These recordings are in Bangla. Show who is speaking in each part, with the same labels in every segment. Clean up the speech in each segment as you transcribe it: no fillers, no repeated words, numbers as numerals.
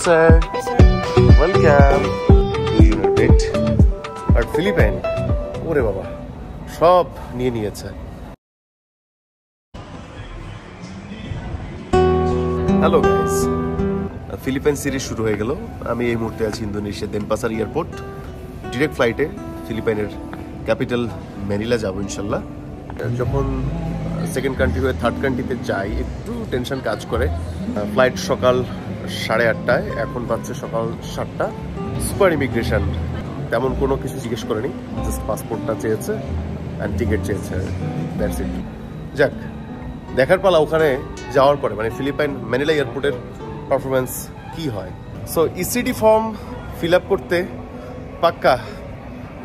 Speaker 1: sir. Welcome. 2 unit bed. আর ফিলিপাইন ওরে বাবা সব নিয়ে নিয়েছে। হ্যালো গাইস, ফিলিপাইন সিরিজ শুরু হয়ে গেল। আমি এই মুহূর্তে আছি ইন্দোনেশিয়া দেনপাসার এয়ারপোর্ট। ডিরেক্ট ফ্লাইটে ফিলিপাইনের ক্যাপিটাল ম্যানিলা যাব ইনশাল্লাহ। যখন সেকেন্ড কান্ট্রি হয়ে থার্ড কান্ট্রিতে যাই একটু টেনশন কাজ করে। ফ্লাইট সকাল 8:30টায়, এখন বাজছে সকাল 7টা। সুপার ইমিগ্রেশন তেমন কোনো কিছু জিজ্ঞেস করেনি, জাস্ট পাসপোর্টটা চেয়েছে অ্যান্ড টিকিট চেয়েছে, দ্যাটস ইট। যাক, দেখার পালা ওখানে যাওয়ার পরে, মানে ফিলিপাইন ম্যানিলা এয়ারপোর্টের পারফরমেন্স কি হয়। So ECD form fill up করতে পাক্কা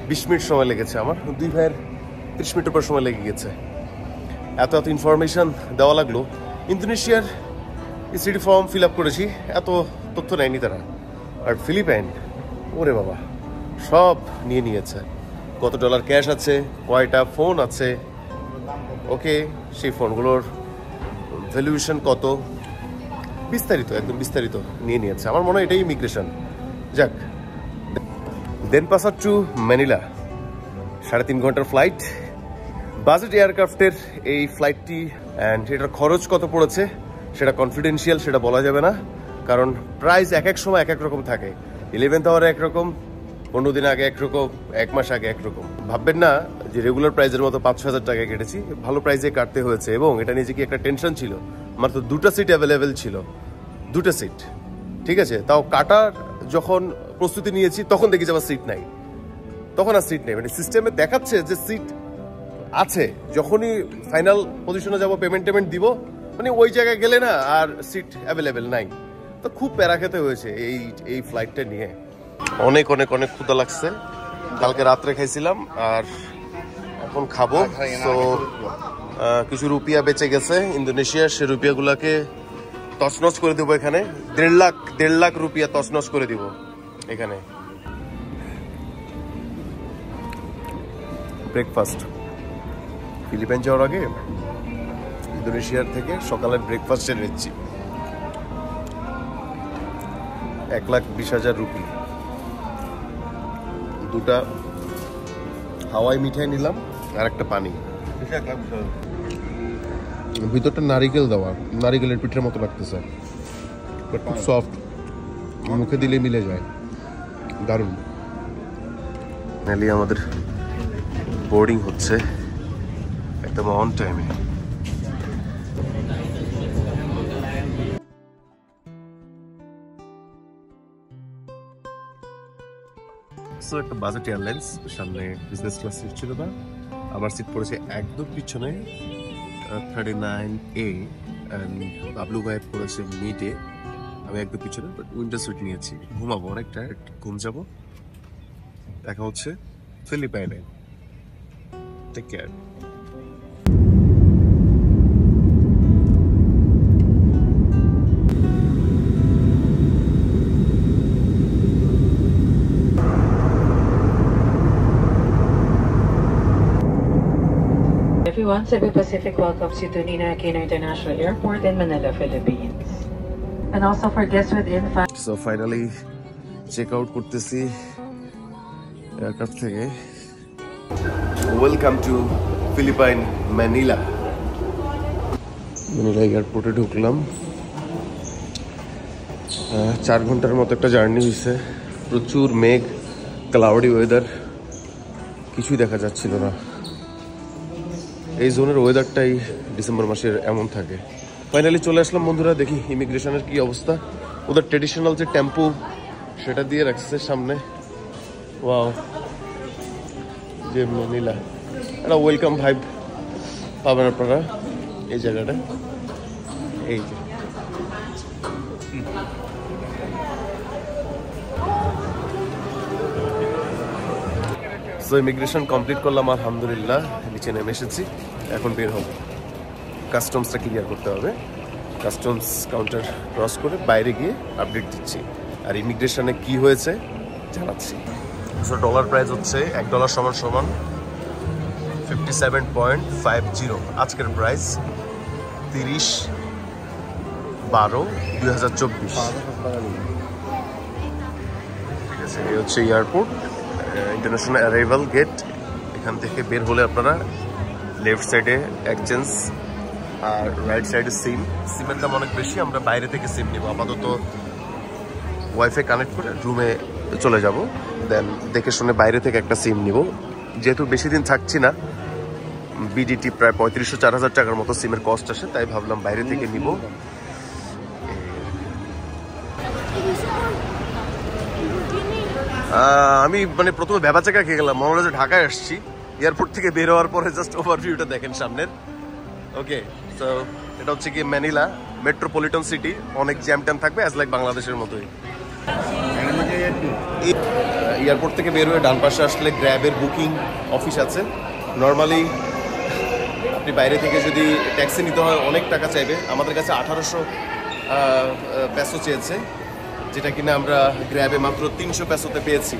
Speaker 1: 20 মিনিট সময় লেগেছে আমার। 2 ভাইয়ের 30 মিনিটের পর সময় লেগে গেছে। এত ইনফরমেশন দেওয়া লাগলো। ইন্দোনেশিয়ার ইসিডি ফর্ম ফিল আপ করেছি, এত তথ্য নেয়নি তারা। আর ফিলিপাইন ওরে বাবা সব নিয়ে নিয়েছে। কত ডলার ক্যাশ আছে, কয়টা ফোন আছে, ওকে সেই ফোনগুলোর ভ্যালুয়েশন কত, বিস্তারিত একদম বিস্তারিত নিয়ে নিয়েছে। আমার মনে হয় এটাই ইমিগ্রেশন। যাক, দেনপাসা টু ম্যানিলা 3.5 ঘন্টার ফ্লাইট, বাজেট এয়ারক্রাফটের এই ফ্লাইটটি। অ্যান্ড এটার খরচ কত পড়েছে সেটা কনফিডেন্সিয়াল, সেটা বলা যাবে না, কারণ প্রাইস এক এক সময় এক এক রকম থাকে। 11th আওয়ারে একরকম, 15 দিন আগে একরকম, 1 মাস আগে একরকম। ভাববেন না যে রেগুলার প্রাইসের মতো 5-6 টাকা কেটেছি, ভালো প্রাইসে কাটতে হয়েছে। এবং এটা নিয়ে যে কি একটা টেনশন ছিল, মাত্র 2টা সিট অ্যাভেলেবেল ছিল, 2টা সিট, ঠিক আছে। তাও কাটার যখন প্রস্তুতি নিয়েছি তখন দেখি যে আবার সিট নাই, তখন আর সিট নেই। মানে সিস্টেমে দেখাচ্ছে যে সিট আছে, যখনই ফাইনাল পজিশনে যাব পেমেন্ট দিব, মানে ওই জায়গায় গেলে না আর সিট অ্যাভেলেবেল নাই। তো খুব প্যারা খেতে হয়েছে এই ফ্লাইটটা নিয়ে। অনেক অনেক অনেক ক্ষুধা লাগছে, কালকে রাত্রে খাইছিলাম আর এখন খাবো। তো কিছু রুপিয়া বেঁচে গেছে ইন্দোনেশিয়ার, সে রুপিয়াগুলোকে তছনছ করে দেবো এখানে। 1.5 লাখ রুপিয়া তছনছ করে দিব এখানে। ব্রেকফাস্ট ফিলিপাইন যাওয়ার আগে ইন্দোনেশিয়ার থেকে সকালের ব্রেকফাস্ট সেরে নিচ্ছি। 1,20,000 রুপি। 2টা হাওয়াই মিঠাই নিলাম আর একটা পানি। ভিতরটা নারিকেল দেওয়া, নারিকেলের পিঠের মতো লাগতেছে, খুব সফট, মুখে দিলে মিলে যায়, দারুণ। ফাইনালি আমাদের বোর্ডিং হচ্ছে একদম অন টাইমে। একটা বাজেট এয়ারলাইন্স, সামনে বিজনেস ক্লাস সিট ছিল না, আমার সিট পড়েছে একদম পিছনে 39A, বাবলু ভাইয়ের পড়েছে মিডে, আমি একদম পিছনে, বাট উইন্ডো সিট নিয়েছি। ঘুমাবো, অনেক টায়ার্ড, ঘুম যাবো। দেখা হচ্ছে ফিলিপাইনে। Take care.
Speaker 2: Everyone, Cebu Pacific welcomes you to Ninoy Aquino International Airport in Manila, Philippines. And also for guests within 5.
Speaker 1: So finally check out করতেছি এয়ারক্রাফট থেকে। Welcome to Philippine Manila. Manila এয়ারপোর্টে ঢুকলাম। 4 ঘন্টার মতো একটা জার্নি হয়েছে। প্রচুর মেঘ, ক্লাউডি ওয়েদার, কিছুই দেখা যাচ্ছিল না। এই জোনের ওয়েদারটাই ডিসেম্বর মাসের এমন থাকে। ফাইনালি চলে আসলাম বন্ধুরা। দেখি ইমিগ্রেশনের কি অবস্থা। ওদের ট্রেডিশনাল যে টেম্পো সেটা দিয়ে রাখছে সামনে। ওয়াও, যে ম্যানিলা একটা ওয়েলকাম ভাইব পাবেন আপনারা এই জায়গাটা। এই যে ইমিগ্রেশন কমপ্লিট করলাম আলহামদুলিল্লাহ। নিচে নেমে এসেছি, এখন বের হব। কাস্টমসটা ক্লিয়ার করতে হবে, কাস্টমস কাউন্টার ক্রস করে বাইরে গিয়ে আপডেট দিচ্ছি আর ইমিগ্রেশনে কি হয়েছে জানাচ্ছি। সো ডলার প্রাইস হচ্ছে $1 সমান 57.50 আজকের প্রাইস। 30/12/2024 আচ্ছা, এই হচ্ছে এয়ারপোর্ট ইন্টারন্যাশনাল অ্যারাইভাল গেট। এখান থেকে বের হলে আপনারা লেফট সাইডে এক্সচেঞ্জ আর রাইট সাইডে সিমের দাম অনেক বেশি। আমরা বাইরে থেকে সিম নিব, আপাতত ওয়াইফাই কানেক্ট করে রুমে চলে যাব, দেন দেখে শুনে বাইরে থেকে একটা সিম নিব। যেহেতু বেশি দিন থাকছি না, বিডিটি প্রায় 3500-4000 টাকার মতো সিমের কস্ট আসে, তাই ভাবলাম বাইরে থেকে নিব। আমি মানে প্রথমে ভেবাচাকা খেয়ে গেলাম, মনে হলো যে ঢাকায় আসছি। এয়ারপোর্ট থেকে বের হওয়ার পরে জাস্ট ওভারভিউটা দেখেন সামনের। ওকে, তো এটা হচ্ছে কি ম্যানিলা মেট্রোপলিটন সিটি, অনেক জ্যাম ট্যাম থাকবে অ্যাজ লাইক বাংলাদেশের মতোই। এয়ারপোর্ট থেকে বের হয়ে ডান পাশে আসলে গ্র্যাবের বুকিং অফিস আছে। নর্মালি আপনি বাইরে থেকে যদি ট্যাক্সি নিতে হয় অনেক টাকা চাইবে, আমাদের কাছে 1800 পেসো চেয়েছে, যেটা কিনা আমরা গ্র্যাবে মাত্র 300 পেসোতে পেয়েছি।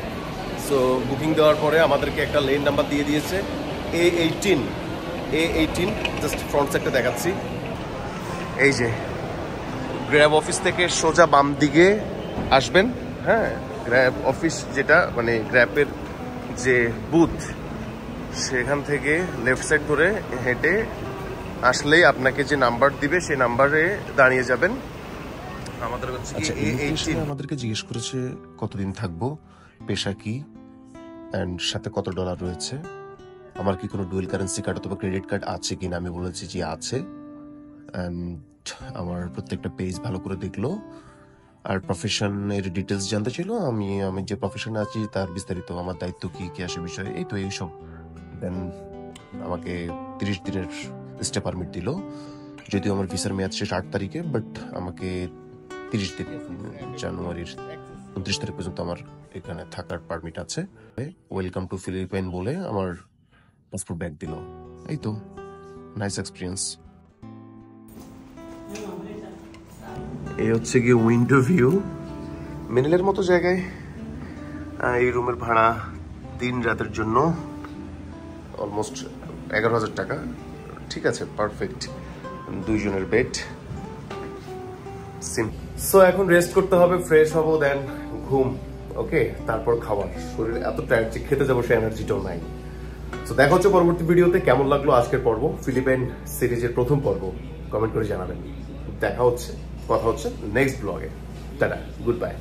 Speaker 1: সো বুকিং দেওয়ার পরে আমাদেরকে একটা লেন নাম্বার দিয়ে দিয়েছে A18 জাস্ট ফ্রন্ট সাইডটা দেখাচ্ছি। এই যে গ্র্যাব অফিস থেকে সোজা বাম দিকে আসবেন, হ্যাঁ, গ্র্যাব অফিস যেটা মানে গ্র্যাবের যে বুথ, সেখান থেকে লেফট সাইড ধরে হেঁটে আসলেই আপনাকে যে নাম্বার দিবে সেই নাম্বারে দাঁড়িয়ে যাবেন। আমাদের আমাদেরকে জিজ্ঞেস করেছে কতদিন থাকবো, পেশা কি, অ্যান্ড সাথে কত ডলার রয়েছে, আমার কি কোনো ডুয়েল কারেন্সি কার্ড অথবা ক্রেডিট কার্ড আছে কিনা। আমি বলেছি যে আছে, অ্যান্ড আমার প্রত্যেকটা পেজ ভালো করে দেখলো। আর প্রফেশনের ডিটেলস জানতে ছিল, আমি যে প্রফেশনে আছি তার বিস্তারিত, আমার দায়িত্ব কি কি আসে বিষয়ে, এই তো এইসব। দেন আমাকে 30 দিনের স্টে পারমিট দিল, যদিও আমার ভিসার মেয়াদ শেষ 8 তারিখে, বাট আমাকে 30 দিন জানুয়ারির 29 তারিখ পর্যন্ত আমার এখানে থাকার পারমিট আছে। ওয়েলকাম টু ফিলিপাইন বলে আমার পাসপোর্ট ব্যাগ দিল। এই তো নাইস এক্সপিরিয়েন্স। এই হচ্ছে গিয়ে উইন্ডো ভিউ মেনিলার মতো জায়গায়। এই রুমের ভাড়া 3 রাতের জন্য অলমোস্ট 11,000 টাকা। ঠিক আছে, পারফেক্ট, 2 জনের বেড। সো এখন রেস্ট করতে হবে, ফ্রেশ হবো, দেন ঘুম। ওকে, তারপর খাবার। শরীরে এত টায়ার্ড যে খেতে যাবো সে এনার্জিটাও নাই। তো দেখা হচ্ছে পরবর্তী ভিডিওতে। কেমন লাগলো আজকের পর্ব, ফিলিপাইন সিরিজের প্রথম পর্ব, কমেন্ট করে জানাবেন। দেখা হচ্ছে, কথা হচ্ছে নেক্সট ব্লগে। Tata, good bye.